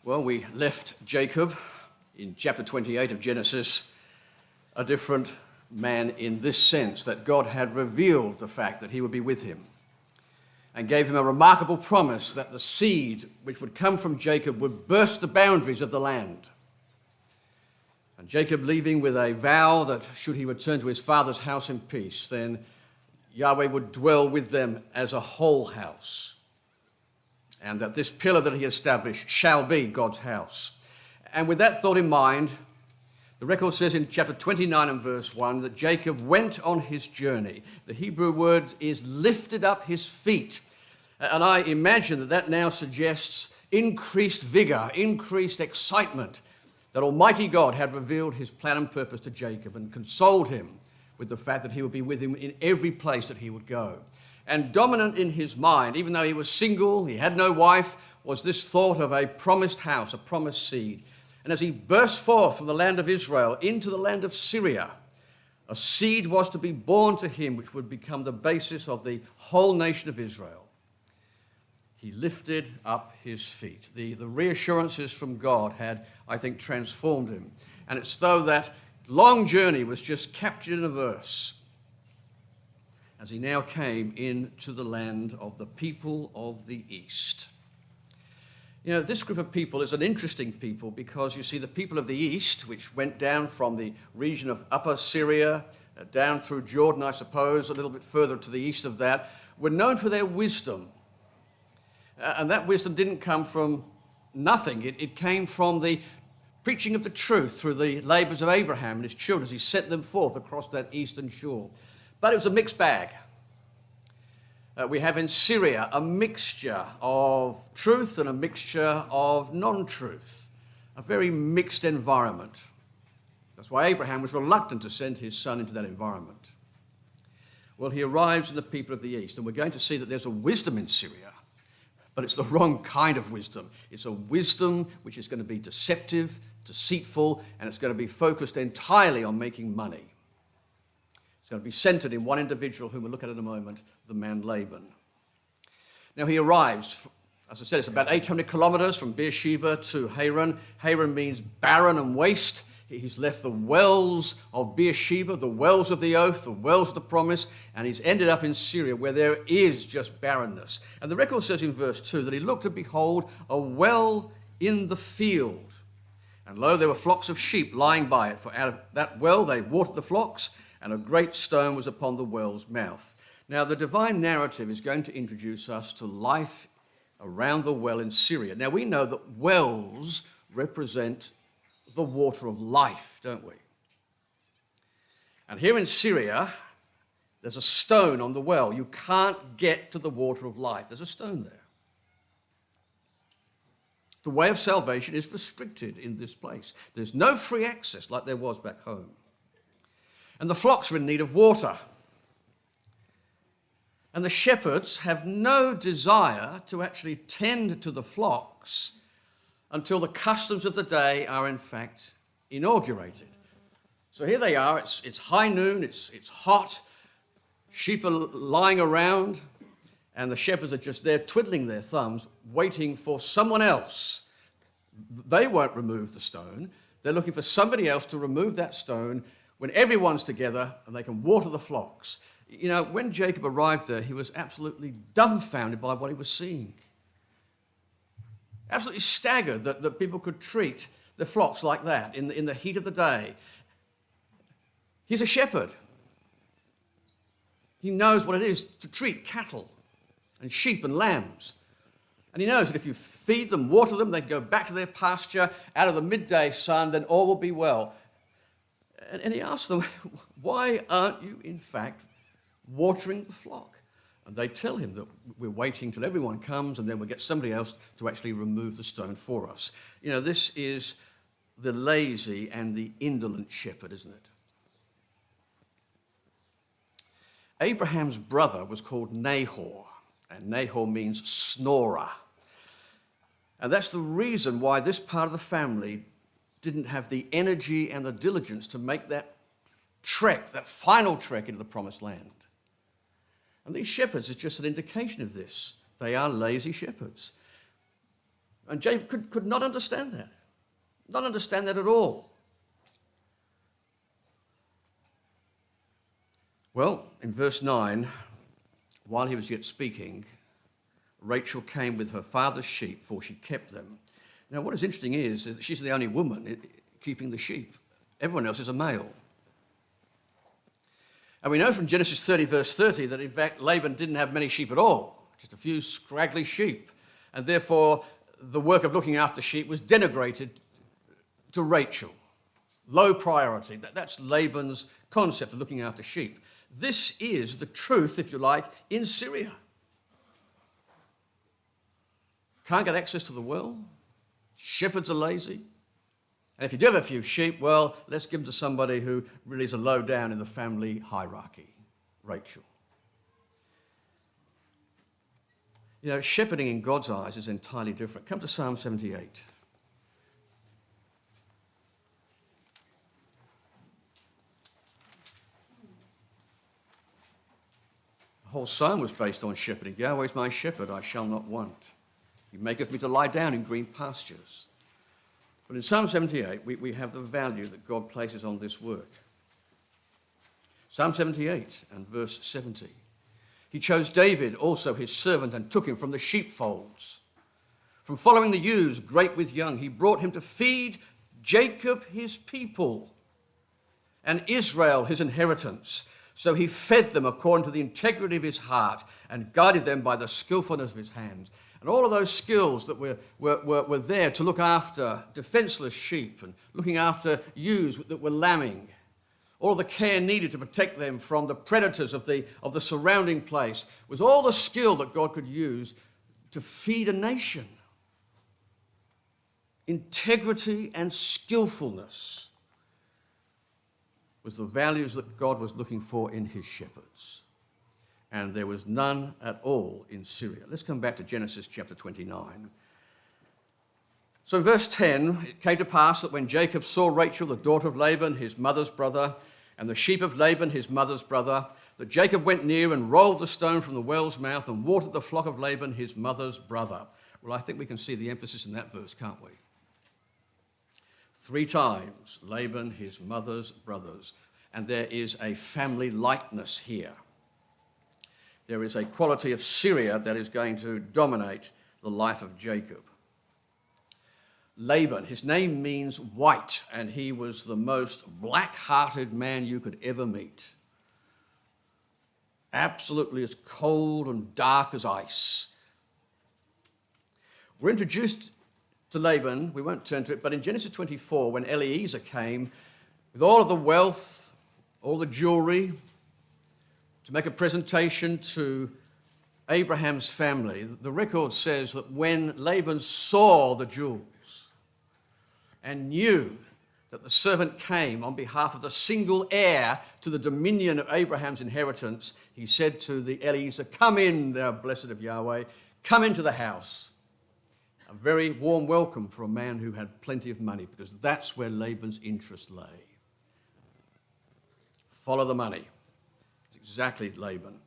Well, we left Jacob in chapter 28 of Genesis, a different man in this sense, that God had revealed the fact that he would be with him and gave him a remarkable promise that the seed which would come from Jacob would burst the boundaries of the land. And Jacob leaving with a vow that should he return to his father's house in peace, then Yahweh would dwell with them as a whole house, and that this pillar that he established shall be God's house. And with that thought in mind, the record says in chapter 29 and verse 1 that Jacob went on his journey. The Hebrew word is lifted up his feet. And I imagine that that now suggests increased vigor, increased excitement, that Almighty God had revealed his plan and purpose to Jacob and consoled him with the fact that he would be with him in every place that he would go. And dominant in his mind, even though he was single, he had no wife, was this thought of a promised house, a promised seed. And as he burst forth from the land of Israel into the land of Syria, a seed was to be born to him which would become the basis of the whole nation of Israel. He lifted up his feet. The reassurances from God had, I think, transformed him. And it's though that long journey was just captured in a verse, as he now came into the land of the people of the East. You know, this group of people is an interesting people because you see the people of the East, which went down from the region of Upper Syria, down through Jordan, I suppose, a little bit further to the east of that, were known for their wisdom. And that wisdom didn't come from nothing. It came from the preaching of the truth through the labors of Abraham and his children as he sent them forth across that eastern shore. But it was a mixed bag. We have in Syria a mixture of truth and a mixture of non-truth, a very mixed environment. That's why Abraham was reluctant to send his son into that environment. Well, he arrives in the people of the East, and we're going to see that there's a wisdom in Syria, but it's the wrong kind of wisdom. It's a wisdom which is going to be deceptive, deceitful, and it's going to be focused entirely on making money. It's going to be centered in one individual whom we'll look at in a moment, the man Laban. Now he arrives, as I said, it's about 800 kilometers from Beersheba to Haran. Haran means barren and waste. He's left the wells of Beersheba, the wells of the oath, the wells of the promise, and he's ended up in Syria where there is just barrenness. And the record says in verse 2 that he looked and behold a well in the field. And lo, there were flocks of sheep lying by it, for out of that well they watered the flocks, and a great stone was upon the well's mouth. Now, the divine narrative is going to introduce us to life around the well in Syria. Now, we know that wells represent the water of life, don't we? And here in Syria, there's a stone on the well. You can't get to the water of life. There's a stone there. The way of salvation is restricted in this place. There's no free access like there was back home. And the flocks are in need of water. And the shepherds have no desire to actually tend to the flocks until the customs of the day are in fact inaugurated. So here they are, it's high noon, it's hot, sheep are lying around, and the shepherds are just there twiddling their thumbs, waiting for someone else. They won't remove the stone. They're looking for somebody else to remove that stone when everyone's together and they can water the flocks. You know, when Jacob arrived there, he was absolutely dumbfounded by what he was seeing. Absolutely staggered that people could treat the flocks like that in the heat of the day. He's a shepherd. He knows what it is to treat cattle and sheep and lambs. And he knows that if you feed them, water them, they go back to their pasture out of the midday sun, then all will be well. And he asks them, why aren't you, in fact, watering the flock? And they tell him that we're waiting till everyone comes and then we'll get somebody else to actually remove the stone for us. You know, this is the lazy and the indolent shepherd, isn't it? Abraham's brother was called Nahor, and Nahor means snorer. And that's the reason why this part of the family didn't have the energy and the diligence to make that trek, that final trek into the promised land. And these shepherds is just an indication of this. They are lazy shepherds. And Jacob could not understand that. Not understand that at all. Well, in verse 9, while he was yet speaking, Rachel came with her father's sheep, for she kept them. Now, what is interesting is that she's the only woman keeping the sheep. Everyone else is a male. And we know from Genesis 30, verse 30, that in fact Laban didn't have many sheep at all, just a few scraggly sheep. And therefore, the work of looking after sheep was denigrated to Rachel. Low priority. That's Laban's concept of looking after sheep. This is the truth, if you like, in Syria. Can't get access to the well. Shepherds are lazy. And if you do have a few sheep, well, let's give them to somebody who really is a low down in the family hierarchy, Rachel. You know, shepherding in God's eyes is entirely different. Come to Psalm 78. The whole psalm was based on shepherding. Yahweh is my shepherd, I shall not want. He maketh me to lie down in green pastures. But in Psalm 78, we have the value that God places on this work. Psalm 78 and verse 70. He chose David, also his servant, and took him from the sheepfolds. From following the ewes, great with young, he brought him to feed Jacob his people and Israel his inheritance. So he fed them according to the integrity of his heart and guided them by the skillfulness of his hands. And all of those skills that were there to look after defenseless sheep and looking after ewes that were lambing, all the care needed to protect them from the predators of the surrounding place, was all the skill that God could use to feed a nation. Integrity and skillfulness was the values that God was looking for in his shepherds. And there was none at all in Syria. Let's come back to Genesis chapter 29. So in verse 10, it came to pass that when Jacob saw Rachel, the daughter of Laban, his mother's brother, and the sheep of Laban, his mother's brother, that Jacob went near and rolled the stone from the well's mouth and watered the flock of Laban, his mother's brother. Well, I think we can see the emphasis in that verse, can't we? 3 times, Laban, his mother's brothers. And there is a family likeness here. There is a quality of Syria that is going to dominate the life of Jacob. Laban, his name means white, and he was the most black-hearted man you could ever meet. Absolutely as cold and dark as ice. We're introduced to Laban, we won't turn to it, but in Genesis 24, when Eliezer came with all of the wealth, all the jewelry, to make a presentation to Abraham's family, the record says that when Laban saw the jewels and knew that the servant came on behalf of the single heir to the dominion of Abraham's inheritance, he said to the Eliezer, "Come in, thou blessed of Yahweh, come into the house." A very warm welcome for a man who had plenty of money, because that's where Laban's interest lay. Follow the money. Exactly Laban.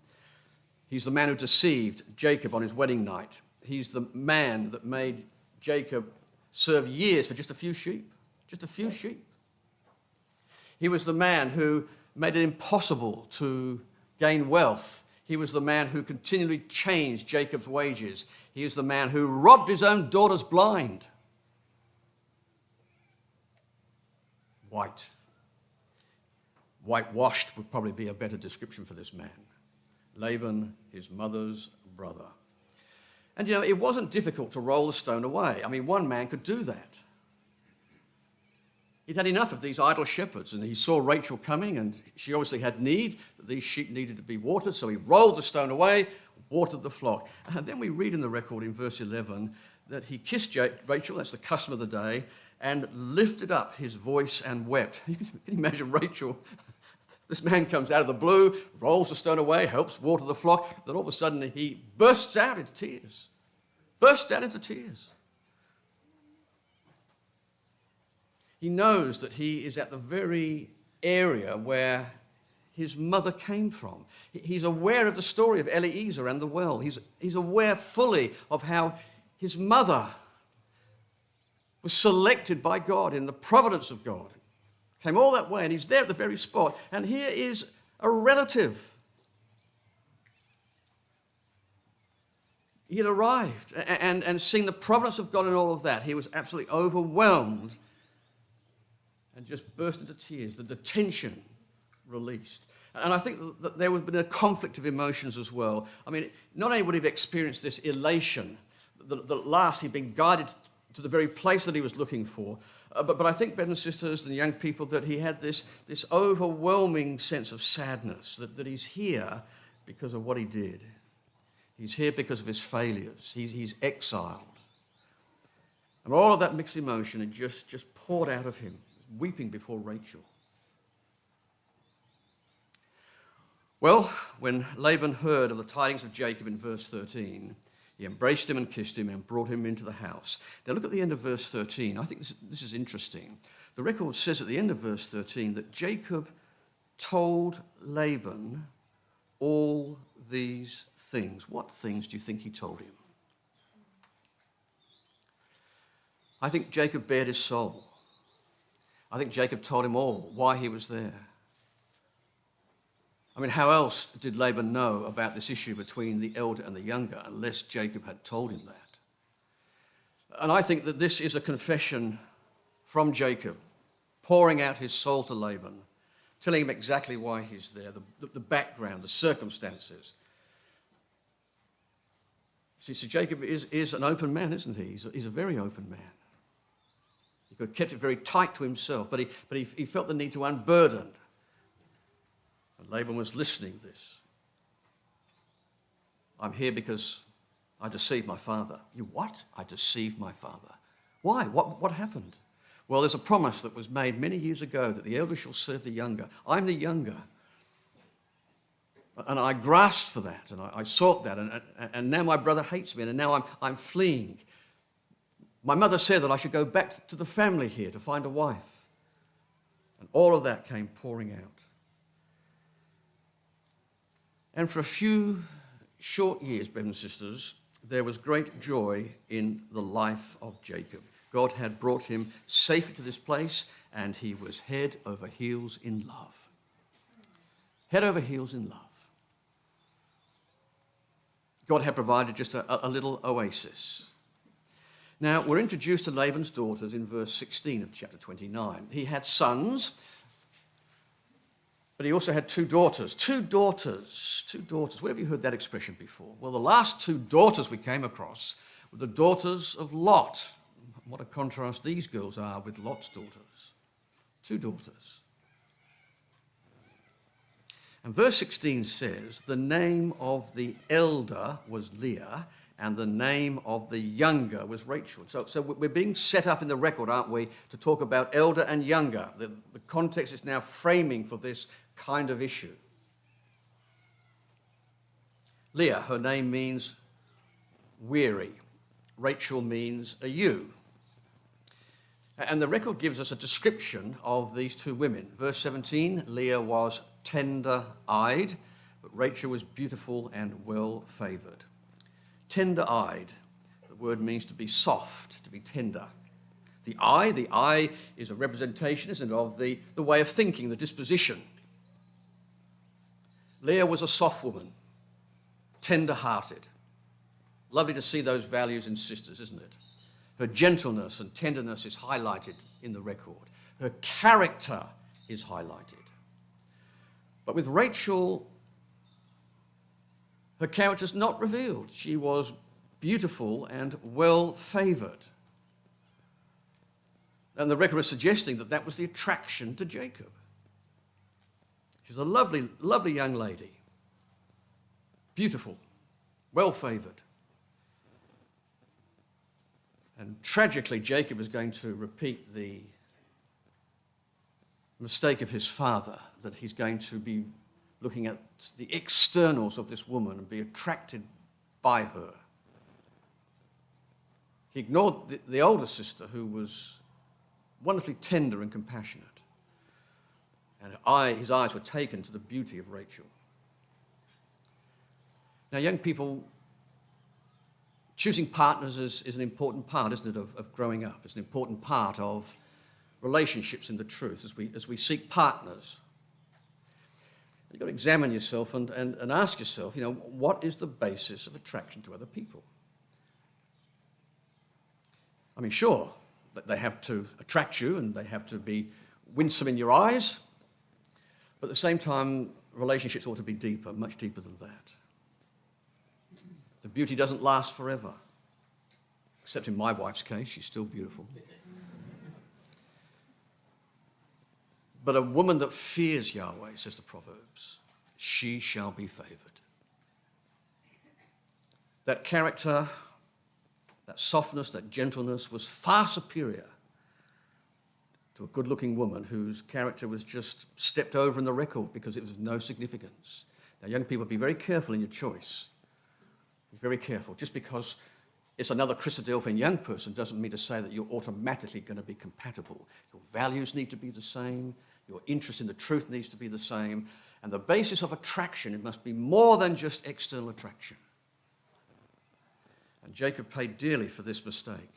He's the man who deceived Jacob on his wedding night. He's the man that made Jacob serve years for just a few sheep. Just a few sheep. He was the man who made it impossible to gain wealth. He was the man who continually changed Jacob's wages. He is the man who robbed his own daughters blind. Whitewashed would probably be a better description for this man. Laban, his mother's brother. And you know, it wasn't difficult to roll the stone away. I mean, one man could do that. He'd had enough of these idle shepherds, and he saw Rachel coming, and she obviously had need, that these sheep needed to be watered, so he rolled the stone away, watered the flock. And then we read in the record in verse 11 that he kissed Rachel, that's the custom of the day, and lifted up his voice and wept. You can imagine Rachel. This man comes out of the blue, rolls the stone away, helps water the flock, then all of a sudden he bursts out into tears. He knows that he is at the very area where his mother came from. He's aware of the story of Eliezer and the well. He's aware fully of how his mother was selected by God in the providence of God. Came all that way, and he's there at the very spot. And here is a relative. He had arrived and seen the providence of God in all of that. He was absolutely overwhelmed and just burst into tears. The tension released. And I think that there would have been a conflict of emotions as well. I mean, not only would he have experienced this elation, that at last he'd been guided to the very place that he was looking for, but I think, brothers and sisters and young people, that he had this overwhelming sense of sadness, that he's here because of what he did. He's here because of his failures. He's exiled. And all of that mixed emotion had just poured out of him, weeping before Rachel. Well, when Laban heard of the tidings of Jacob in verse 13, he embraced him and kissed him and brought him into the house. Now look at the end of verse 13. I think this is interesting. The record says at the end of verse 13 that Jacob told Laban all these things. What things do you think he told him? I think Jacob bared his soul. I think Jacob told him all, why he was there. I mean, how else did Laban know about this issue between the elder and the younger unless Jacob had told him that? And I think that this is a confession from Jacob, pouring out his soul to Laban, telling him exactly why he's there, the background, the circumstances. See, so Jacob is an open man, isn't he? He's a very open man. He could have kept it very tight to himself, but he felt the need to unburden. And Laban was listening to this. I'm here because I deceived my father. You what? I deceived my father. Why? What happened? Well, there's a promise that was made many years ago that the elder shall serve the younger. I'm the younger. And I grasped for that, and I sought that, and now my brother hates me, and now I'm fleeing. My mother said that I should go back to the family here to find a wife. And all of that came pouring out. And for a few short years, brothers and sisters, there was great joy in the life of Jacob. God had brought him safely to this place, and he was head over heels in love. Head over heels in love. God had provided just a little oasis. Now, we're introduced to Laban's daughters in verse 16 of chapter 29. He had sons, but he also had two daughters. Two daughters. Where have you heard that expression before? Well, the last two daughters we came across were the daughters of Lot. What a contrast these girls are with Lot's daughters. Two daughters. And verse 16 says, the name of the elder was Leah, and the name of the younger was Rachel. So we're being set up in the record, aren't we, to talk about elder and younger. The context is now framing for this kind of issue. Leah, her name means weary. Rachel means a ewe. And the record gives us a description of these two women. Verse 17, Leah was tender-eyed, but Rachel was beautiful and well-favored. Tender-eyed, the word means to be soft, to be tender. The eye is a representation, isn't it, of the way of thinking, the disposition. Leah was a soft woman, tender-hearted. Lovely to see those values in sisters, isn't it? Her gentleness and tenderness is highlighted in the record. Her character is highlighted. But with Rachel, her character's not revealed. She was beautiful and well-favored. And the record is suggesting that that was the attraction to Jacob. She's a lovely, lovely young lady. Beautiful, well-favored. And tragically, Jacob is going to repeat the mistake of his father, that he's going to be looking at the externals of this woman and be attracted by her. He ignored the older sister, who was wonderfully tender and compassionate. And his eyes were taken to the beauty of Rachel. Now, young people, Choosing partners is an important part, isn't it, of growing up. It's an important part of relationships in the truth as we seek partners. You've got to examine yourself and ask yourself, what is the basis of attraction to other people? I mean, sure, they have to attract you and they have to be winsome in your eyes, but at the same time, relationships ought to be deeper, much deeper than that. The beauty doesn't last forever, except in my wife's case, she's still beautiful. But a woman that fears Yahweh, says the Proverbs, she shall be favored. That character, that softness, that gentleness was far superior to a good-looking woman whose character was just stepped over in the record because it was of no significance. Now, young people, be very careful in your choice. Be very careful. Just because it's another Christadelphian young person doesn't mean to say that you're automatically going to be compatible. Your values need to be the same. Your interest in the truth needs to be the same. And the basis of attraction, it must be more than just external attraction. And Jacob paid dearly for this mistake,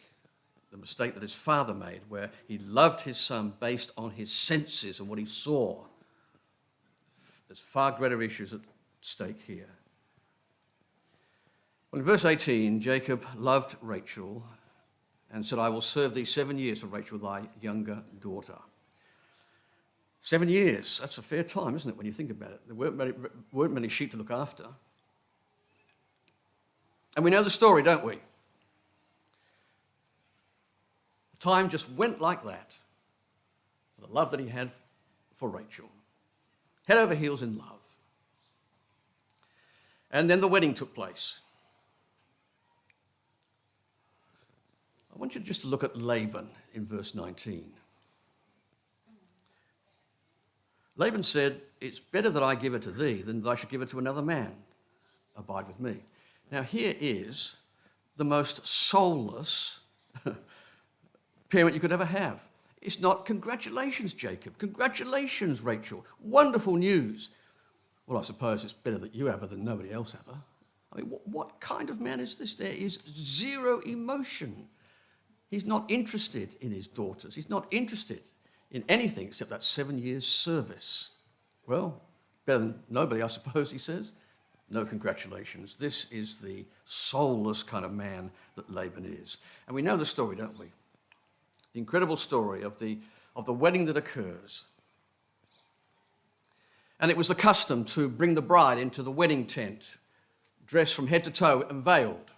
the mistake that his father made, where he loved his son based on his senses and what he saw. There's far greater issues at stake here. Well, in verse 18, Jacob loved Rachel and said, I will serve thee 7 years for Rachel, thy younger daughter. 7 years, that's a fair time, isn't it, when you think about it? There weren't many sheep to look after. And we know the story, don't we? Time just went like that. The love that he had for Rachel. Head over heels in love. And then the wedding took place. I want you just to look at Laban in verse 19. Laban said, it's better that I give her to thee than that I should give her to another man. Abide with me. Now here is the most soulless parent you could ever have. It's not, congratulations, Jacob. Congratulations, Rachel. Wonderful news. Well, I suppose it's better that you have her than nobody else have her. I mean, what kind of man is this? There is zero emotion. He's not interested in his daughters. He's not interested in anything except that 7 years service. Well, better than nobody, I suppose, he says. No congratulations. This is the soulless kind of man that Laban is. And we know the story, don't we? The incredible story of the wedding that occurs. And it was the custom to bring the bride into the wedding tent, dressed from head to toe and veiled.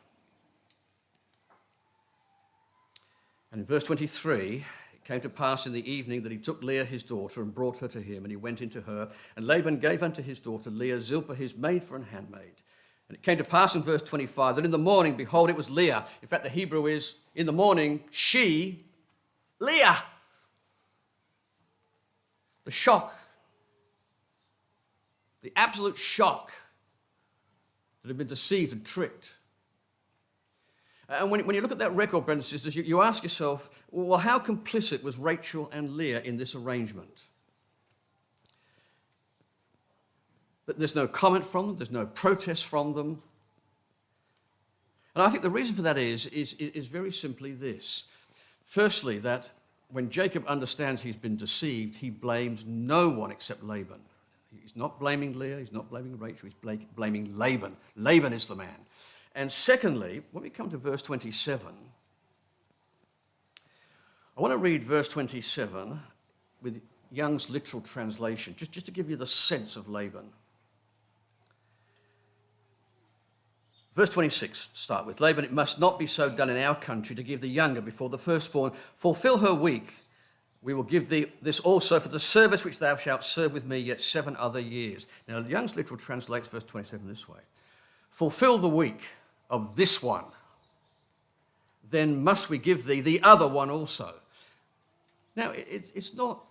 And in verse 23, it came to pass in the evening that he took Leah his daughter and brought her to him, and he went into her. And Laban gave unto his daughter Leah Zilpah his maid for an handmaid. And it came to pass in verse 25 that in the morning, behold, it was Leah. In fact, the Hebrew is, in the morning, she, Leah. The shock, the absolute shock that had been deceived and tricked. And when you look at that record, brothers and sisters, you ask yourself, well, how complicit was Rachel and Leah in this arrangement? There's no comment from them, there's no protest from them. And I think the reason for that is very simply this. Firstly, that when Jacob understands he's been deceived, he blames no one except Laban. He's not blaming Leah, he's not blaming Rachel, he's blaming Laban. Laban is the man. And secondly, when we come to verse 27, I want to read verse 27 with Young's literal translation, just to give you the sense of Laban. Verse 26, start with. Laban, it must not be so done in our country to give the younger before the firstborn. Fulfill her week. We will give thee this also for the service which thou shalt serve with me yet 7 other years. Now, Young's literal translates verse 27 this way. Fulfill the week of this one, then must we give thee the other one also. Now, it's not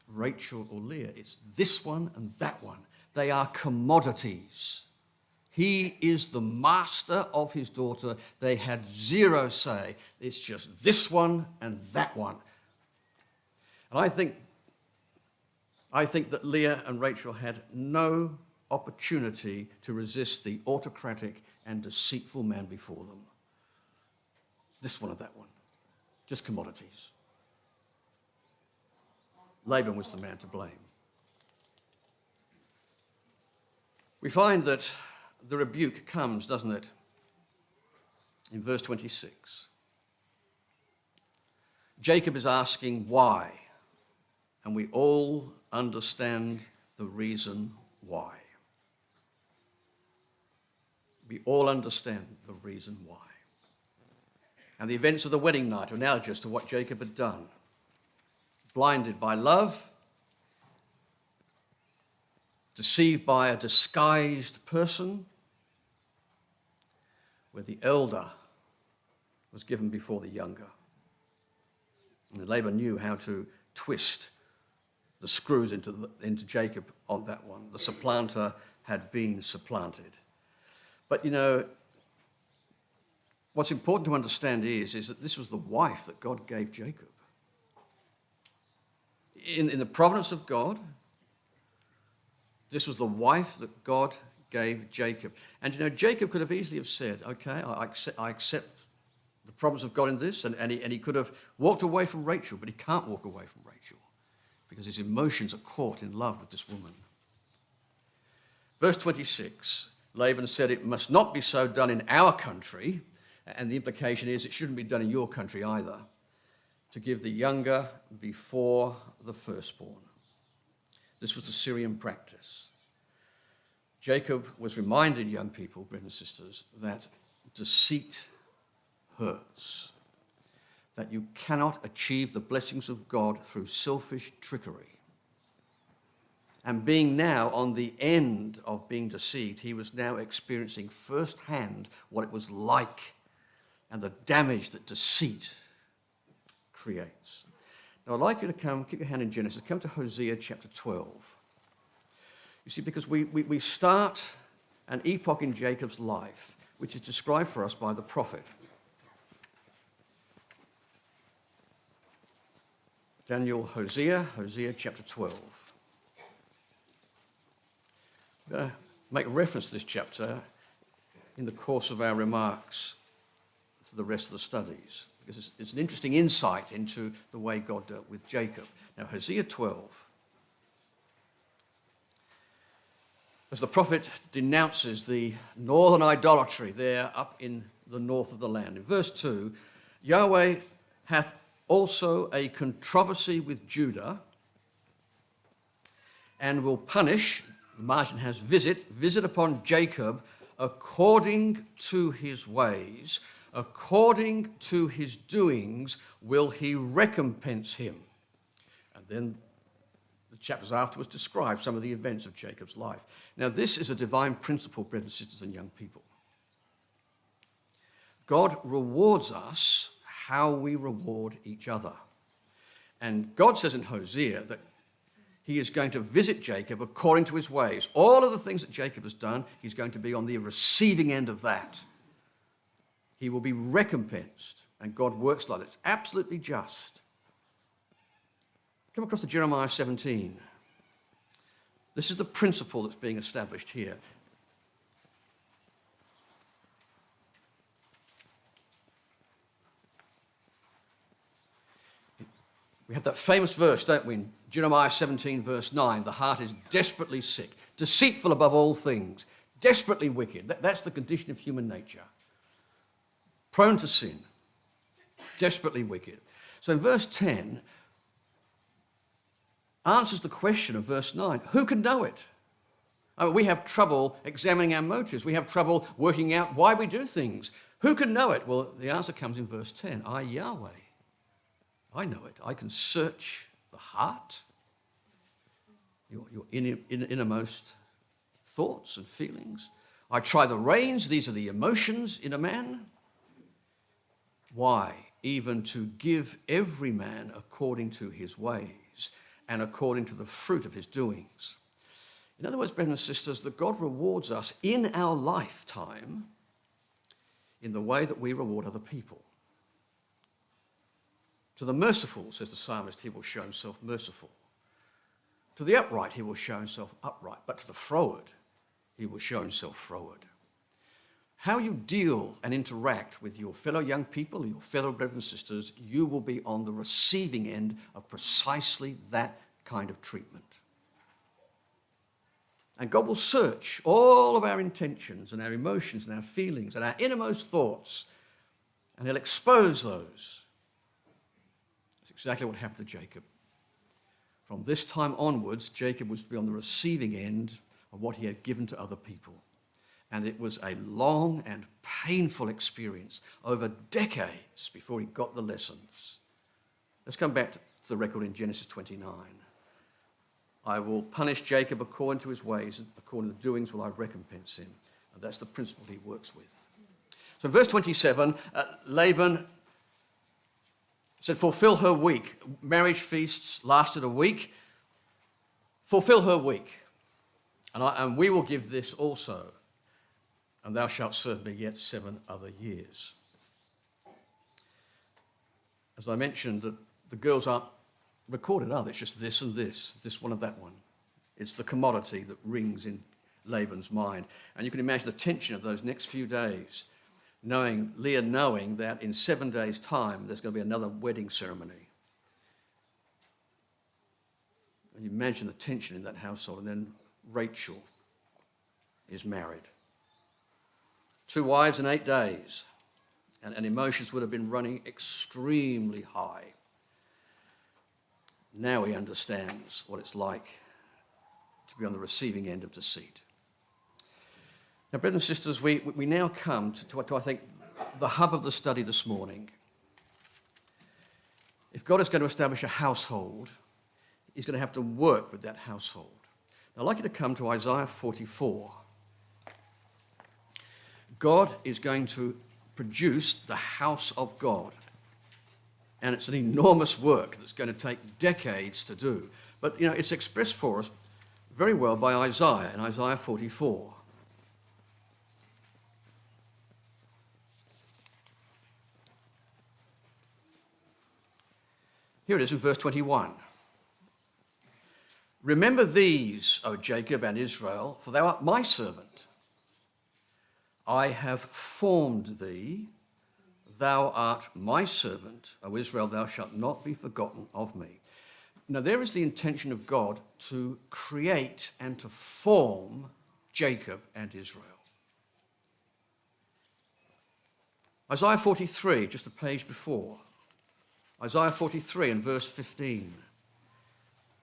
Rachel or Leah, it's this one and that one. They are commodities. He is the master of his daughter. They had zero say. It's just this one and that one. And I think that Leah and Rachel had no opportunity to resist the autocratic and deceitful man before them. this one or that one. Just commodities. Laban was the man to blame. We find that the rebuke comes, doesn't it, in verse 26. Jacob is asking why, and we all understand the reason why. We all understand the reason why. And the events of the wedding night are analogous to what Jacob had done. Blinded by love, deceived by a disguised person, where the elder was given before the younger. And Laban knew how to twist the screws into Jacob on that one. The supplanter had been supplanted. But you know, what's important to understand is that this was the wife that God gave Jacob. In the providence of God, this was the wife that God gave Jacob. And you know, Jacob could have easily have said, okay, I accept the promise of God in this, and he could have walked away from Rachel, but he can't walk away from Rachel because his emotions are caught in love with this woman. Verse 26, Laban said, it must not be so done in our country, and the implication is it shouldn't be done in your country either, to give the younger before the firstborn. This was the Syrian practice. Jacob was reminded, young people, brothers and sisters, that deceit hurts, that you cannot achieve the blessings of God through selfish trickery. And being now on the end of being deceived, he was now experiencing firsthand what it was like and the damage that deceit creates. Now, I'd like you to keep your hand in Genesis, come to Hosea chapter 12. You see, because we start an epoch in Jacob's life, which is described for us by the prophet. Hosea chapter 12. I'm going to make reference to this chapter in the course of our remarks for the rest of the studies, because it's an interesting insight into the way God dealt with Jacob. Now, Hosea 12, as the prophet denounces the northern idolatry there up in the north of the land. In verse 2, Yahweh hath also a controversy with Judah, and will punish, the margin has visit upon Jacob according to his ways, according to his doings will he recompense him. And then the chapters afterwards describe some of the events of Jacob's life. Now, this is a divine principle, brothers and sisters and young people. God rewards us how we reward each other. And God says in Hosea that he is going to visit Jacob according to his ways. All of the things that Jacob has done, he's going to be on the receiving end of that. He will be recompensed, and God works like that. It's absolutely just. Come across to Jeremiah 17. This is the principle that's being established here. We have that famous verse, don't we, in Jeremiah 17, verse 9. The heart is desperately sick, deceitful above all things, desperately wicked. That's the condition of human nature. Prone to sin, desperately wicked. So in verse 10, answers the question of verse 9. Who can know it? I mean, we have trouble examining our motives. We have trouble working out why we do things. Who can know it? Well, the answer comes in verse 10. I, Yahweh, I know it. I can search the heart, your innermost thoughts and feelings. I try the reins. These are the emotions in a man. Why? Even to give every man according to his ways and according to the fruit of his doings. In other words, brothers and sisters, that God rewards us in our lifetime in the way that we reward other people. To the merciful, says the psalmist, he will show himself merciful. To the upright, he will show himself upright. But to the froward, he will show himself froward. how you deal and interact with your fellow young people, your fellow brothers and sisters, you will be on the receiving end of precisely that kind of treatment. And God will search all of our intentions and our emotions and our feelings and our innermost thoughts, and he'll expose those. That's exactly what happened to Jacob. From this time onwards, Jacob was to be on the receiving end of what he had given to other people. And it was a long and painful experience over decades before he got the lessons. Let's come back to the record in Genesis 29. I will punish Jacob according to his ways, and according to the doings will I recompense him. And that's the principle he works with. So in verse 27, Laban said, fulfill her week. Marriage feasts lasted a week. Fulfill her week. And we will give this also. And thou shalt serve me yet 7 other years. As I mentioned, the girls aren't recorded, are they? It's just this and this one and that one. It's the commodity that rings in Laban's mind. And you can imagine the tension of those next few days, Leah knowing that in 7 days' time there's going to be another wedding ceremony. And you imagine the tension in that household. And then Rachel is married. 2 wives in 8 days. And emotions would have been running extremely high. Now he understands what it's like to be on the receiving end of deceit. Now, brothers and sisters, we now come to I think, the hub of the study this morning. If God is going to establish a household, he's going to have to work with that household. Now, I'd like you to come to Isaiah 44. God is going to produce the house of God. And it's an enormous work that's going to take decades to do. But, it's expressed for us very well by Isaiah in Isaiah 44. Here it is in verse 21. Remember these, O Jacob and Israel, for thou art my servant. I have formed thee. Thou art my servant, O Israel, thou shalt not be forgotten of me. Now there is the intention of God to create and to form Jacob and Israel. Isaiah 43, just a page before. Isaiah 43 and verse 15.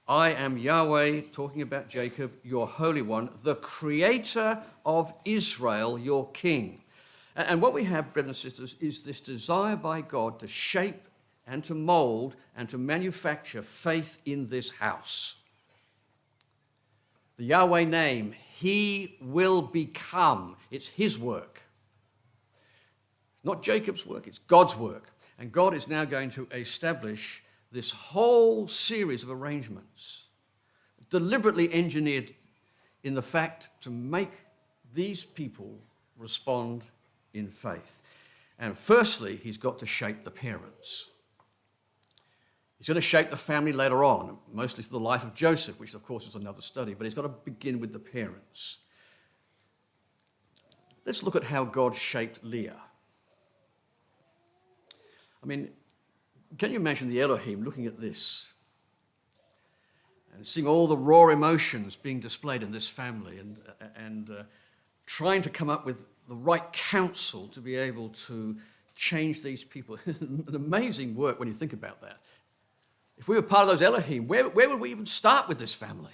I am Yahweh, talking about Jacob, your Holy One, the Creator of Israel, your King. And what we have, brothers and sisters, is this desire by God to shape and to mold and to manufacture faith in this house. The Yahweh name, he will become. It's his work. Not Jacob's work, it's God's work. And God is now going to establish this whole series of arrangements, deliberately engineered in the fact to make these people respond in faith. And firstly, he's got to shape the parents. He's going to shape the family later on, mostly through the life of Joseph, which of course is another study, but he's got to begin with the parents. Let's look at how God shaped Leah. I mean, can you imagine the Elohim looking at this and seeing all the raw emotions being displayed in this family and trying to come up with the right counsel to be able to change these people? An amazing work when you think about that. If we were part of those Elohim, where would we even start with this family?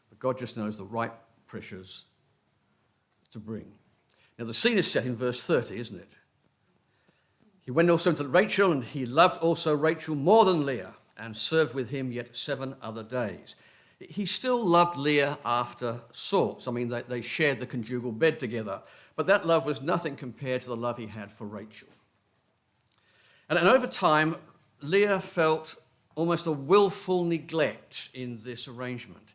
But God just knows the right pressures to bring. Now the scene is set in verse 30, isn't it? He went also to Rachel, and he loved also Rachel more than Leah, and served with him yet 7 other days. He still loved Leah after Saul. I mean, they shared the conjugal bed together, but that love was nothing compared to the love he had for Rachel. And over time, Leah felt almost a willful neglect in this arrangement.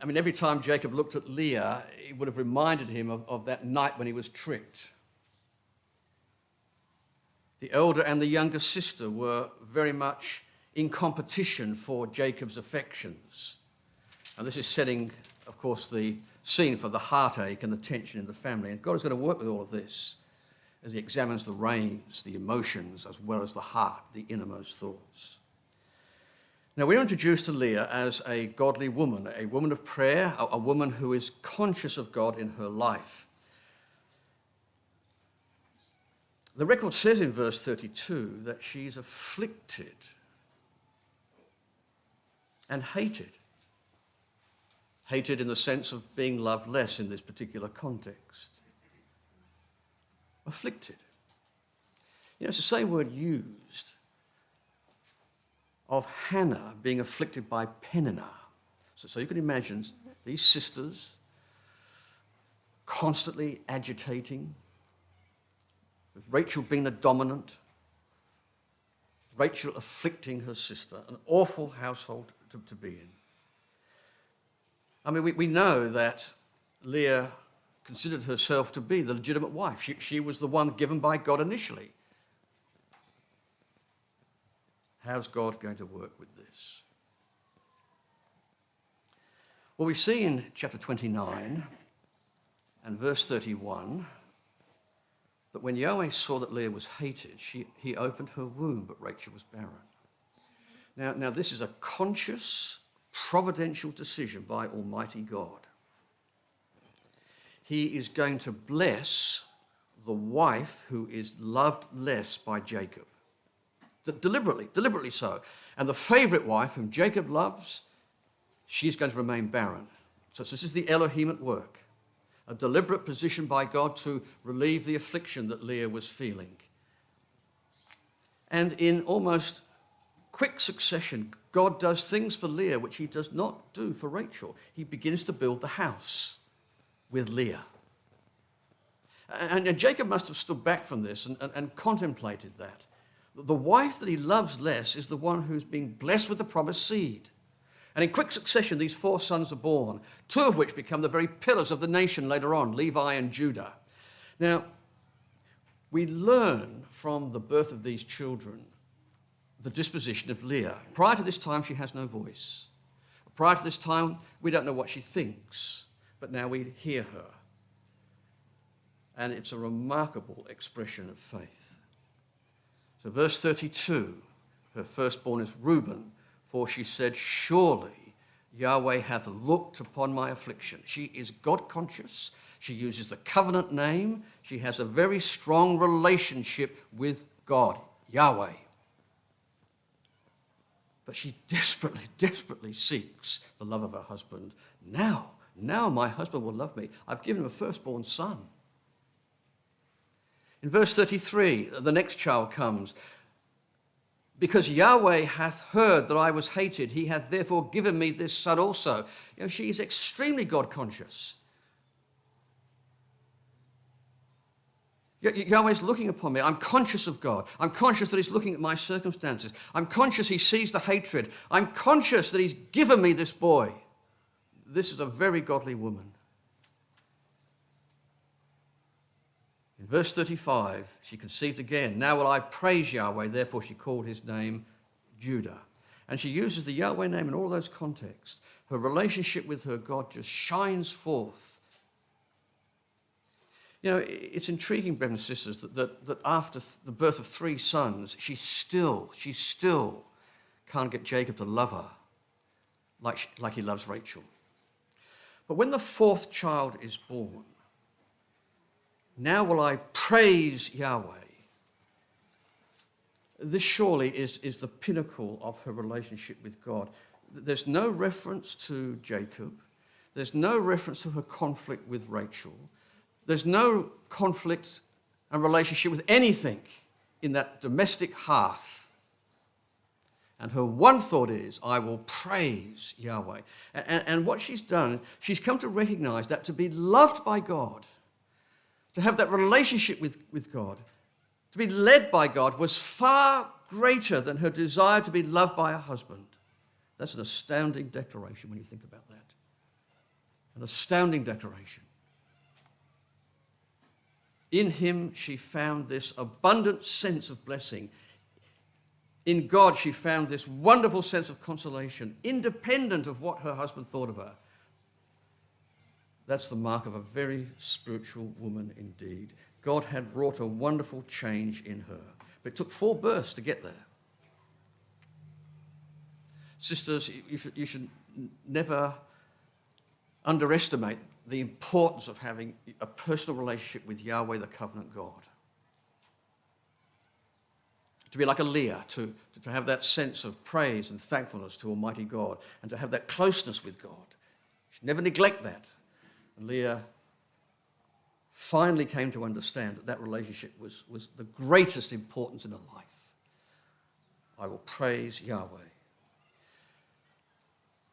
I mean, every time Jacob looked at Leah, it would have reminded him of that night when he was tricked. The elder and the younger sister were very much in competition for Jacob's affections. And this is setting, of course, the scene for the heartache and the tension in the family. And God is going to work with all of this as he examines the reins, the emotions, as well as the heart, the innermost thoughts. Now, we're introduced to Leah as a godly woman, a woman of prayer, a woman who is conscious of God in her life. The record says in verse 32 that she's afflicted and hated. Hated in the sense of being loved less in this particular context. Afflicted. You know, it's the same word used of Hannah being afflicted by Peninnah. So you can imagine these sisters constantly agitating, with Rachel being the dominant, Rachel afflicting her sister, an awful household to be in. I mean, we know that Leah considered herself to be the legitimate wife. She was the one given by God initially. How's God going to work with this? Well, we see in chapter 29 and verse 31 that when Yahweh saw that Leah was hated, he opened her womb, but Rachel was barren. Now this is a conscious, providential decision by Almighty God. He is going to bless the wife who is loved less by Jacob. Deliberately so. And the favorite wife whom Jacob loves, she's going to remain barren. So this is the Elohim at work. A deliberate position by God to relieve the affliction that Leah was feeling. And in almost quick succession, God does things for Leah which he does not do for Rachel. He begins to build the house with Leah. And Jacob must have stood back from this and contemplated that. The wife that he loves less is the one who's being blessed with the promised seed. And in quick succession, these 4 sons are born, 2 of which become the very pillars of the nation later on, Levi and Judah. Now, we learn from the birth of these children the disposition of Leah. Prior to this time, she has no voice. Prior to this time, we don't know what she thinks, but now we hear her. And it's a remarkable expression of faith. So verse 32, her firstborn is Reuben, for she said, surely Yahweh hath looked upon my affliction. She is God-conscious. She uses the covenant name. She has a very strong relationship with God, Yahweh. But she desperately seeks the love of her husband. Now my husband will love me. I've given him a firstborn son. In verse 33, the next child comes. Because Yahweh hath heard that I was hated, he hath therefore given me this son also. You know, she is extremely God-conscious. Yahweh's looking upon me. I'm conscious of God. I'm conscious that he's looking at my circumstances. I'm conscious he sees the hatred. I'm conscious that he's given me this boy. This is a very godly woman. In verse 35, she conceived again. Now will I praise Yahweh, therefore she called his name Judah. And she uses the Yahweh name in all those contexts. Her relationship with her God just shines forth. You know, it's intriguing, brothers and sisters, that after the birth of 3 sons, she still can't get Jacob to love her like he loves Rachel. But when the 4th child is born, now will I praise Yahweh. This surely is the pinnacle of her relationship with God. There's no reference to Jacob. There's no reference to her conflict with Rachel. There's no conflict and relationship with anything in that domestic hearth. And her one thought is, I will praise Yahweh. And what she's done, she's come to recognize that to be loved by God, to have that relationship with God, to be led by God, was far greater than her desire to be loved by her husband. That's an astounding declaration when you think about that. An astounding declaration. In him she found this abundant sense of blessing. In God she found this wonderful sense of consolation, independent of what her husband thought of her. That's the mark of a very spiritual woman indeed. God had wrought a wonderful change in her. But it took 4 births to get there. Sisters, you should never underestimate the importance of having a personal relationship with Yahweh, the covenant God. To be like a Leah, to have that sense of praise and thankfulness to Almighty God, and to have that closeness with God. You should never neglect that. And Leah finally came to understand that relationship was the greatest importance in her life. I will praise Yahweh.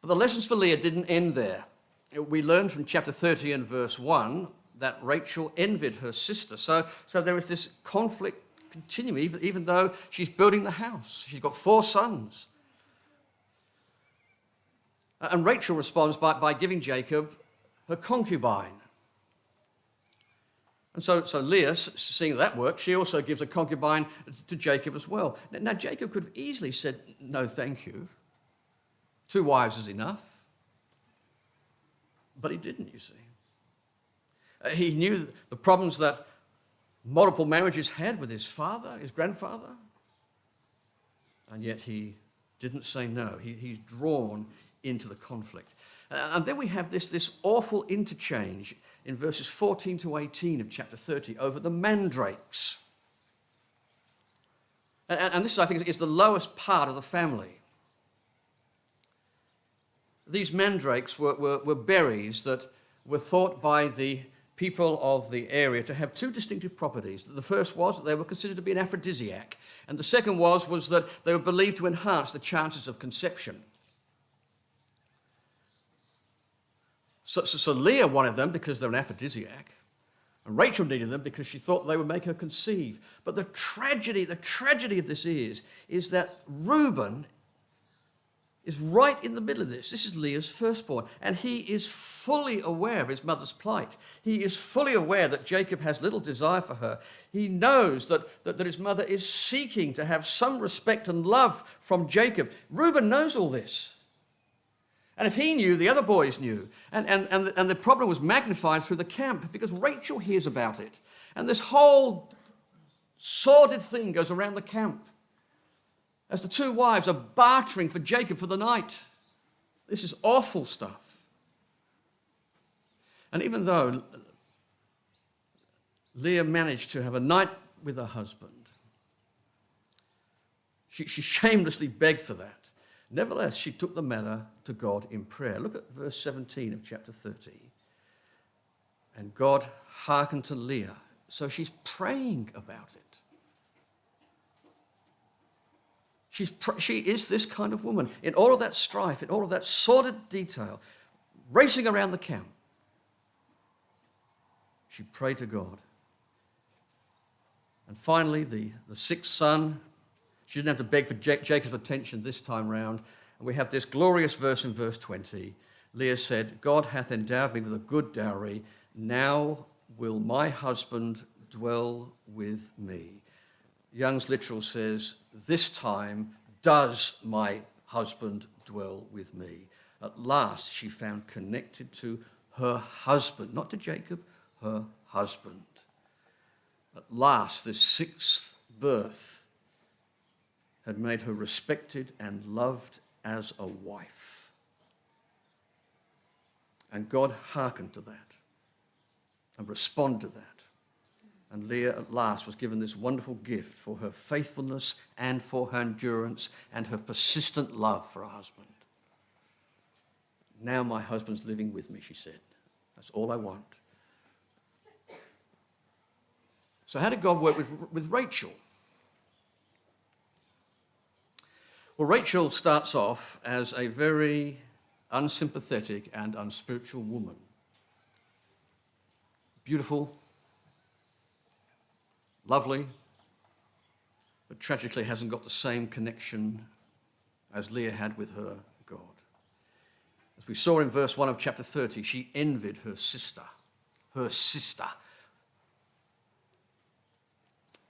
But the lessons for Leah didn't end there. We learned from chapter 30 and verse 1 that Rachel envied her sister. So there is this conflict continuing, even though she's building the house. She's got 4 sons. And Rachel responds by giving Jacob her concubine. And so Leah, seeing that work, she also gives a concubine to Jacob as well. Now Jacob could have easily said, no, thank you. 2 wives is enough. But he didn't, you see. He knew the problems that multiple marriages had with his father, his grandfather. And yet he didn't say no. He's drawn into the conflict. And then we have this awful interchange in verses 14 to 18 of chapter 30 over the mandrakes. And this, I think, is the lowest part of the family. These mandrakes were berries that were thought by the people of the area to have 2 distinctive properties. The first was that they were considered to be an aphrodisiac, and the second was that they were believed to enhance the chances of conception. So Leah wanted them because they're an aphrodisiac, and Rachel needed them because she thought they would make her conceive. But the tragedy of this is that Reuben is right in the middle of this. This is Leah's firstborn, and he is fully aware of his mother's plight. He is fully aware that Jacob has little desire for her. He knows that his mother is seeking to have some respect and love from Jacob. Reuben knows all this. And if he knew, the other boys knew. And the problem was magnified through the camp because Rachel hears about it. And this whole sordid thing goes around the camp as the 2 wives are bartering for Jacob for the night. This is awful stuff. And even though Leah managed to have a night with her husband, she shamelessly begged for that. Nevertheless, she took the matter to God in prayer. Look at verse 17 of chapter 30. And God hearkened to Leah. So she's praying about it. She is this kind of woman. In all of that strife, in all of that sordid detail, racing around the camp, she prayed to God. And finally, the 6th son, she didn't have to beg for Jacob's attention this time round. And we have this glorious verse in verse 20. Leah said, God hath endowed me with a good dowry. Now will my husband dwell with me. Young's Literal says, this time does my husband dwell with me. At last she found connected to her husband, not to Jacob, her husband. At last this 6th birth had made her respected and loved as a wife. And God hearkened to that and responded to that. And Leah at last was given this wonderful gift for her faithfulness and for her endurance and her persistent love for her husband. Now my husband's living with me, she said. That's all I want. So how did God work with Rachel? Well, Rachel starts off as a very unsympathetic and unspiritual woman. Beautiful, lovely, but tragically hasn't got the same connection as Leah had with her God. As we saw in verse 1 of chapter 30, she envied her sister. Her sister.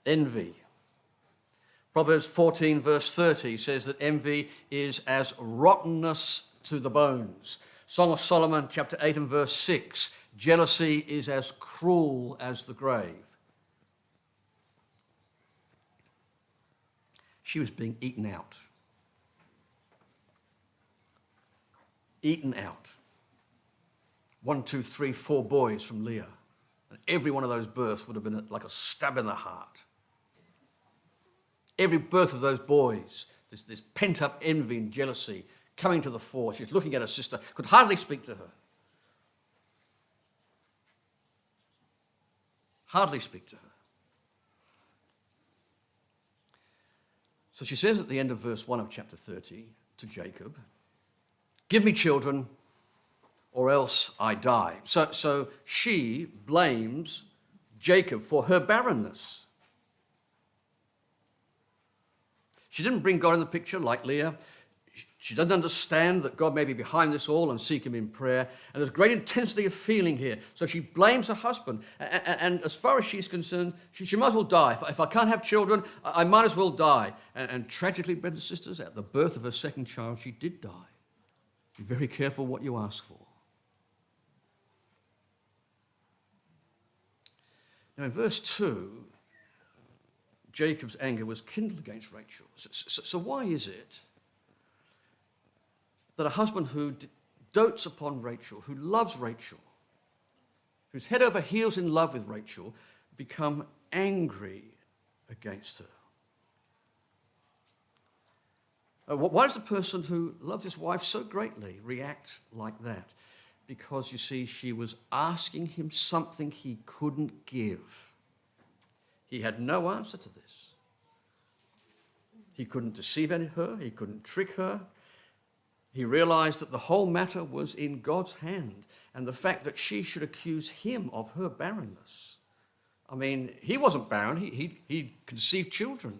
Envy. Proverbs 14 verse 30 says that envy is as rottenness to the bones. Song of Solomon chapter 8 and verse 6, jealousy is as cruel as the grave. She was being eaten out. Eaten out. 1, 2, 3, 4 boys from Leah. And every one of those births would have been like a stab in the heart. Every birth of those boys, this pent-up envy and jealousy coming to the fore. She's looking at her sister, could hardly speak to her. Hardly speak to her. So she says at the end of verse 1 of chapter 30 to Jacob, "Give me children, or else I die." So she blames Jacob for her barrenness. She didn't bring God in the picture like Leah. She doesn't understand that God may be behind this all and seek him in prayer. And there's great intensity of feeling here. So she blames her husband. And as far as she's concerned, she might as well die. If I can't have children, I might as well die. And tragically, brothers and sisters, at the birth of her second child, she did die. Be very careful what you ask for. Now in verse 2, Jacob's anger was kindled against Rachel. So why is it that a husband who dotes upon Rachel, who loves Rachel, who's head over heels in love with Rachel, become angry against her? Why does the person who loves his wife so greatly react like that? Because, you see, she was asking him something he couldn't give. He had no answer to this. He couldn't deceive her. He couldn't trick her. He realized that the whole matter was in God's hand, and the fact that she should accuse him of her barrenness. I mean, he wasn't barren. He conceived children.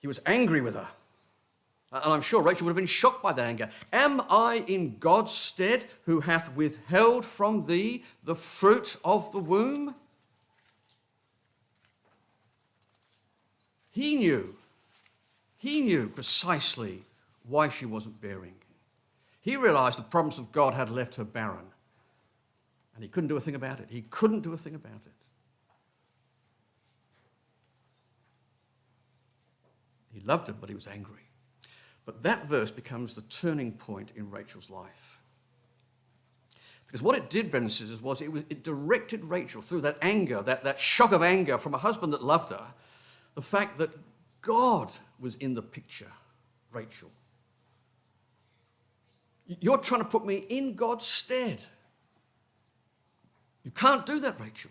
He was angry with her. And I'm sure Rachel would have been shocked by that anger. "Am I in God's stead, who hath withheld from thee the fruit of the womb?" He knew precisely why she wasn't bearing. He realized the promise of God had left her barren. And he couldn't do a thing about it. He couldn't do a thing about it. He loved her, but he was angry. But that verse becomes the turning point in Rachel's life. Because what it did, brothers and sisters, was it directed Rachel through that anger, that shock of anger from a husband that loved her, the fact that God was in the picture, Rachel. You're trying to put me in God's stead. You can't do that, Rachel.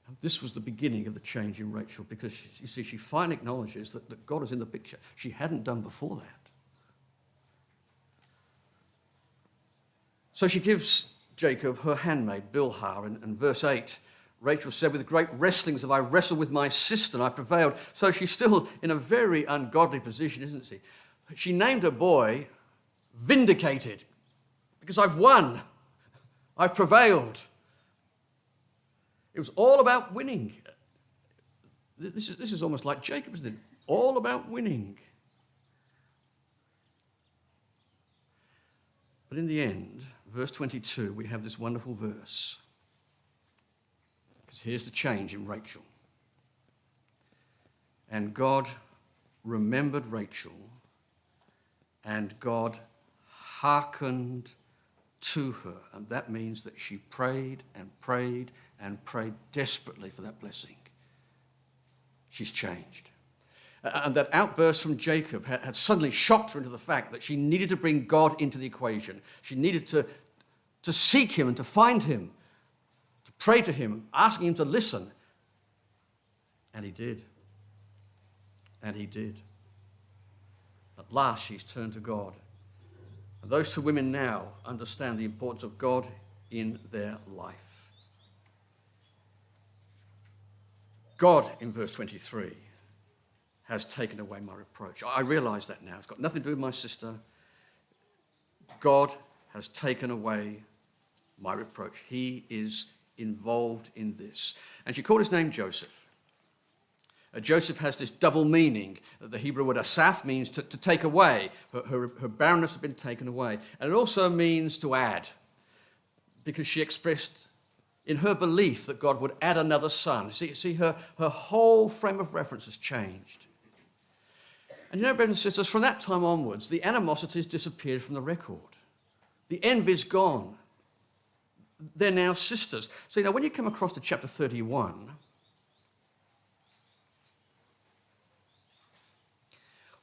And this was the beginning of the change in Rachel, because, you see, she finally acknowledges that God is in the picture. She hadn't done before that. So she gives Jacob her handmaid, Bilhah, and verse 8, Rachel said, "With great wrestlings have I wrestled with my sister, and I prevailed." So she's still in a very ungodly position, isn't she? She named her boy Vindicated, because I've won. I've prevailed. It was all about winning. This is almost like Jacob, isn't it? All about winning. But in the end, verse 22, we have this wonderful verse. Because here's the change in Rachel. "And God remembered Rachel, and God hearkened to her." And that means that she prayed and prayed and prayed desperately for that blessing. She's changed. And that outburst from Jacob had suddenly shocked her into the fact that she needed to bring God into the equation. She needed to seek him and to find him, to pray to him, asking him to listen. And he did. And he did. At last, she's turned to God. And those two women now understand the importance of God in their life. God, in verse 23, has taken away my reproach. I realize that now. It's got nothing to do with my sister. God has taken away my reproach. He is involved in this. And she called his name Joseph. Joseph has this double meaning. The Hebrew word asaph means to take away. Her barrenness had been taken away. And it also means to add, because she expressed in her belief that God would add another son. See, her whole frame of reference has changed. And you know, brothers and sisters, from that time onwards, the animosities disappeared from the record. The envy's gone. They're now sisters. So, when you come across to chapter 31,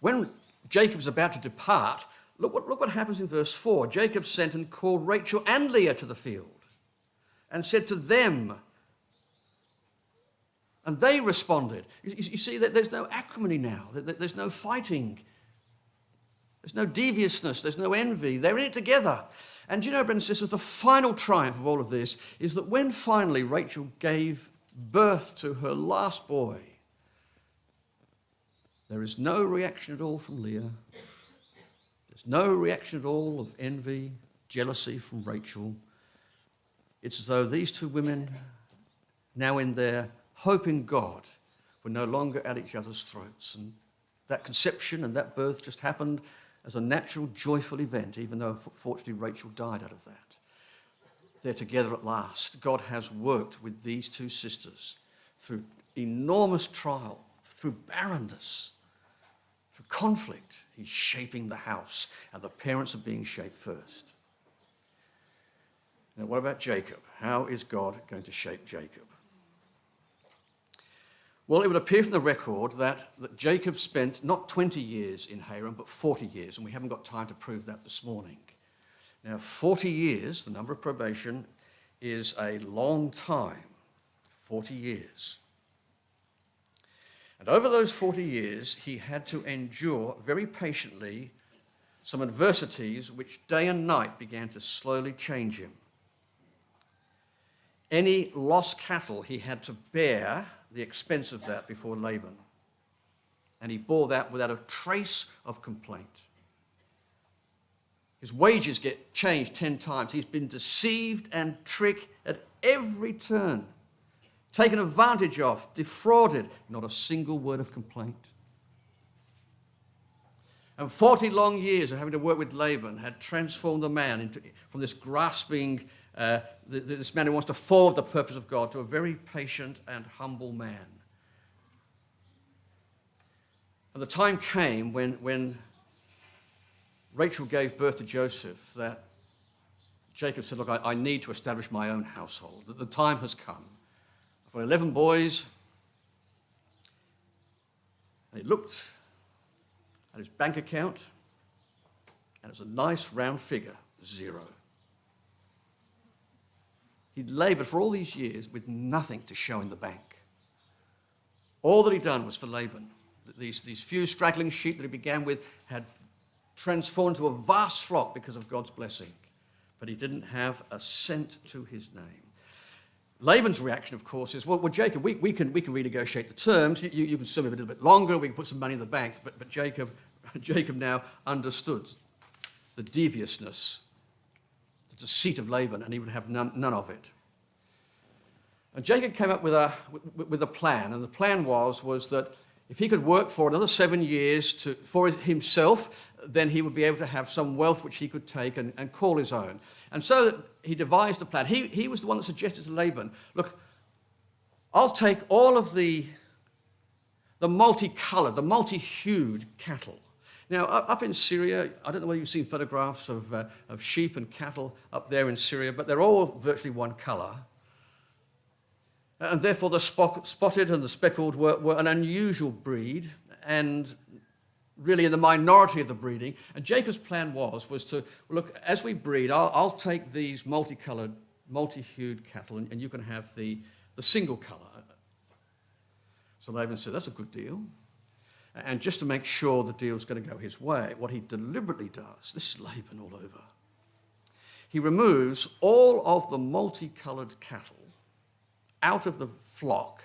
when Jacob's about to depart, look what happens in verse 4. Jacob sent and called Rachel and Leah to the field and said to them, and they responded. You see that there's no acrimony now. There's no fighting. There's no deviousness. There's no envy. They're in it together. And you know, brothers and sisters, the final triumph of all of this is that when finally Rachel gave birth to her last boy, there is no reaction at all from Leah. There's no reaction at all of envy, jealousy from Rachel. It's as though these two women, now in their hope in God, were no longer at each other's throats. And that conception and that birth just happened as a natural, joyful event, even though, fortunately, Rachel died out of that. They're together at last. God has worked with these two sisters through enormous trial, through barrenness, through conflict. He's shaping the house, and the parents are being shaped first. Now, what about Jacob? How is God going to shape Jacob? Well, it would appear from the record that Jacob spent not 20 years in Haran, but 40 years, and we haven't got time to prove that this morning. Now, 40 years, the number of probation, is a long time. 40 years. And over those 40 years, he had to endure very patiently some adversities which day and night began to slowly change him. Any lost cattle, he had to bear the expense of that before Laban. And he bore that without a trace of complaint. His wages get changed 10 times. He's been deceived and tricked at every turn, taken advantage of, defrauded, not a single word of complaint. And 40 long years of having to work with Laban had transformed the man from this grasping, this man who wants to forward the purpose of God, to a very patient and humble man. And the time came when Rachel gave birth to Joseph that Jacob said, look, I need to establish my own household. The time has come. I've got 11 boys. And he looked at his bank account, and it was a nice round figure, 0. He'd labored for all these years with nothing to show in the bank. All that he'd done was for Laban. These few straggling sheep that he began with had transformed to a vast flock because of God's blessing. But he didn't have a cent to his name. Laban's reaction, of course, is, well, Jacob, we can renegotiate the terms. You can serve me a little bit longer. We can put some money in the bank. But Jacob now understood the deviousness, the deceit of Laban, and he would have none of it. And Jacob came up with a plan, and the plan was that if he could work for another 7 years for himself, then he would be able to have some wealth which he could take and call his own. And so he devised a plan. He was the one that suggested to Laban, look, I'll take all of the multicolored, the multi-hued cattle. Now, up in Syria, I don't know whether you've seen photographs of sheep and cattle up there in Syria, but they're all virtually one color. And therefore, the spotted and the speckled were an unusual breed, and really in the minority of the breeding. And Jacob's plan was to, look, as we breed, I'll take these multicolored, multi-hued cattle, and you can have the single color. So Laban said, that's a good deal. And just to make sure the deal's going to go his way, what he deliberately does, this is Laban all over, he removes all of the multicolored cattle out of the flock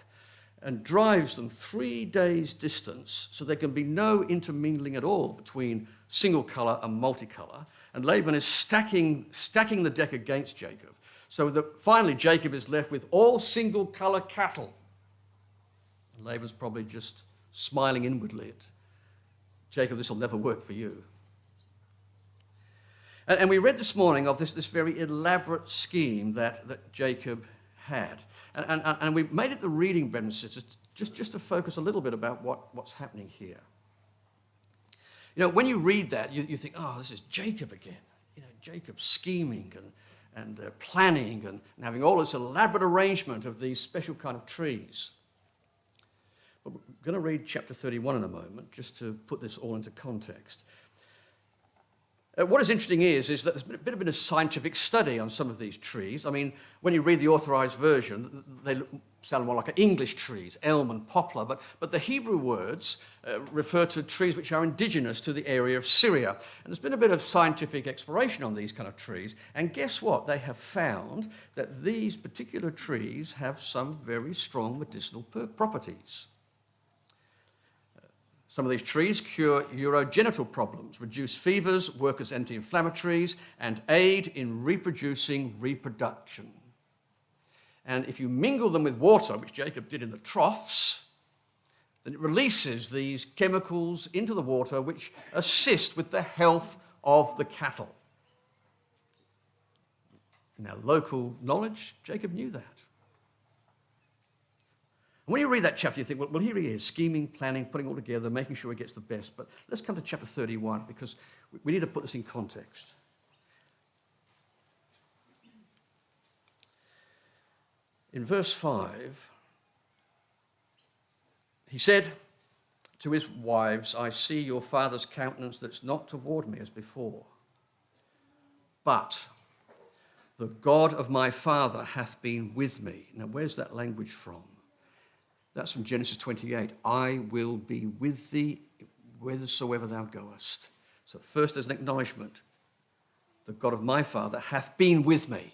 and drives them 3 days' distance so there can be no intermingling at all between single color and multicolour. And Laban is stacking the deck against Jacob, so that finally Jacob is left with all single color cattle. Laban's probably just smiling inwardly at Jacob, this will never work for you. And we read this morning of this very elaborate scheme that Jacob had. And we made it the reading, brothers and sisters, just to focus a little bit about what's happening here. You know, when you read that, you think, oh, this is Jacob again. You know, Jacob scheming and planning and having all this elaborate arrangement of these special kind of trees. But we're going to read chapter 31 in a moment, just to put this all into context. What is interesting is that there's been a bit of scientific study on some of these trees. I mean, when you read the authorized version, they sound more like English trees, elm and poplar, but the Hebrew words refer to trees which are indigenous to the area of Syria. And there's been a bit of scientific exploration on these kind of trees, and guess what? They have found that these particular trees have some very strong medicinal properties. Some of these trees cure urogenital problems, reduce fevers, work as anti-inflammatories, and aid in reproducing reproduction. And if you mingle them with water, which Jacob did in the troughs, then it releases these chemicals into the water which assist with the health of the cattle. Now, local knowledge, Jacob knew that. And when you read that chapter, you think, well, here he is, scheming, planning, putting it all together, making sure he gets the best. But let's come to chapter 31, because we need to put this in context. In verse 5, he said to his wives, I see your father's countenance that's not toward me as before. But the God of my father hath been with me. Now, where's that language from? That's from Genesis 28. I will be with thee whithersoever thou goest. So first there's an acknowledgement. The God of my father hath been with me.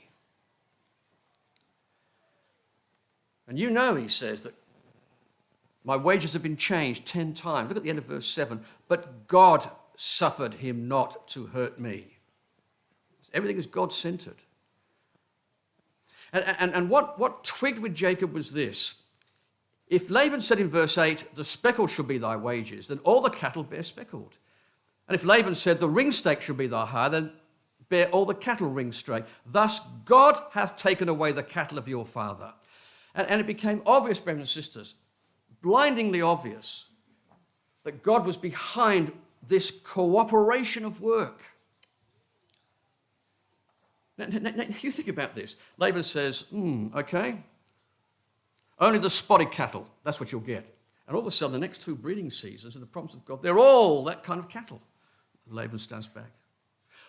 And you know, he says, that my wages have been changed 10 times. Look at the end of verse 7. But God suffered him not to hurt me. Everything is God-centered. And what twigged with Jacob was this. If Laban said in verse 8, the speckled shall be thy wages, then all the cattle bear speckled. And if Laban said, the ringstake shall be thy hire, then bear all the cattle ringstake. Thus God hath taken away the cattle of your father. And it became obvious, brothers and sisters, blindingly obvious, that God was behind this cooperation of work. Now you think about this. Laban says, okay, only the spotted cattle, that's what you'll get. And all of a sudden, the next 2 breeding seasons in the promise of God, they're all that kind of cattle. Laban stands back.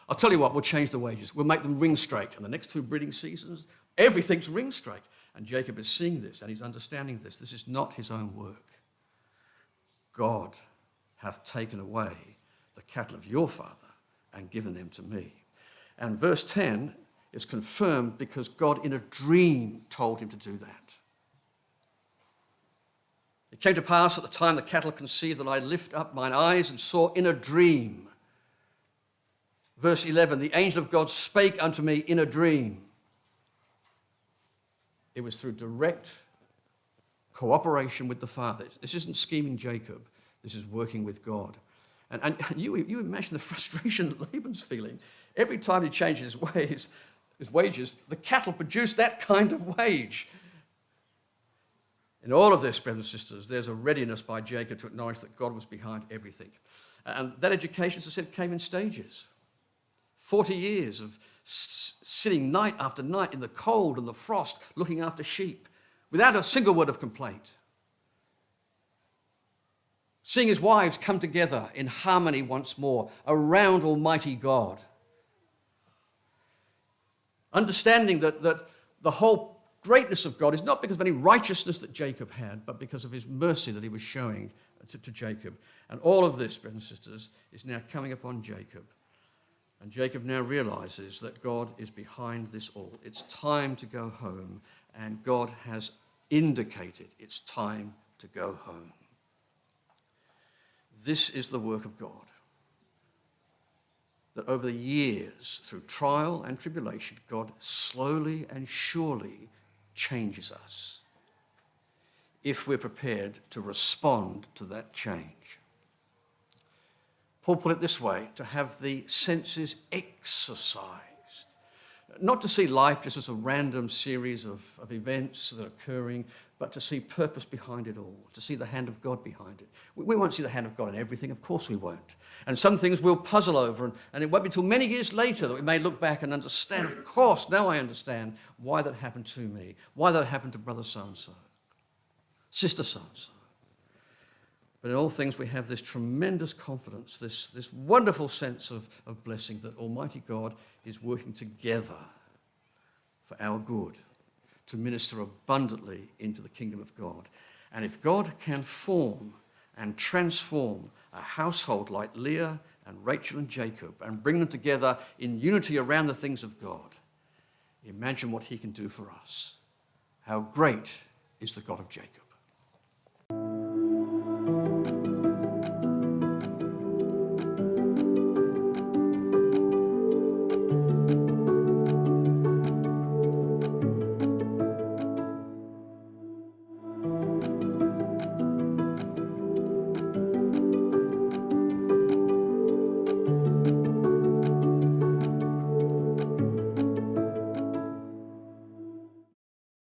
I'll tell you what, we'll change the wages. We'll make them ring straight. And the next 2 breeding seasons, everything's ring straight. And Jacob is seeing this and he's understanding this. This is not his own work. God hath taken away the cattle of your father and given them to me. And verse 10 is confirmed because God in a dream told him to do that. It came to pass at the time the cattle conceived that I lift up mine eyes and saw in a dream. Verse 11, the angel of God spake unto me in a dream. It was through direct cooperation with the Father. This isn't scheming Jacob. This is working with God. And you imagine the frustration that Laban's feeling. Every time he changes his wages, the cattle produce that kind of wage. In all of this, brothers and sisters, there's a readiness by Jacob to acknowledge that God was behind everything. And that education, as I said, came in stages. 40 years of sitting night after night in the cold and the frost, looking after sheep, without a single word of complaint. Seeing his wives come together in harmony once more around Almighty God. Understanding that the whole greatness of God is not because of any righteousness that Jacob had, but because of his mercy that he was showing to Jacob. And all of this, brothers and sisters, is now coming upon Jacob. And Jacob now realizes that God is behind this all. It's time to go home, and God has indicated it's time to go home. This is the work of God. That over the years, through trial and tribulation, God slowly and surely changes us. if we're prepared to respond to that change. Paul put it this way, to have the senses exercised. Not to see life just as a random series of events that are occurring, but to see purpose behind it all, to see the hand of God behind it. We won't see the hand of God in everything, of course we won't. And some things we'll puzzle over, and it won't be until many years later that we may look back and understand, of course, now I understand why that happened to me, why that happened to brother so-and-so, sister so-and-so. But in all things we have this tremendous confidence, this wonderful sense of blessing that Almighty God is working together for our good, to minister abundantly into the kingdom of God. And if God can form and transform a household like Leah and Rachel and Jacob and bring them together in unity around the things of God, imagine what he can do for us. How great is the God of Jacob.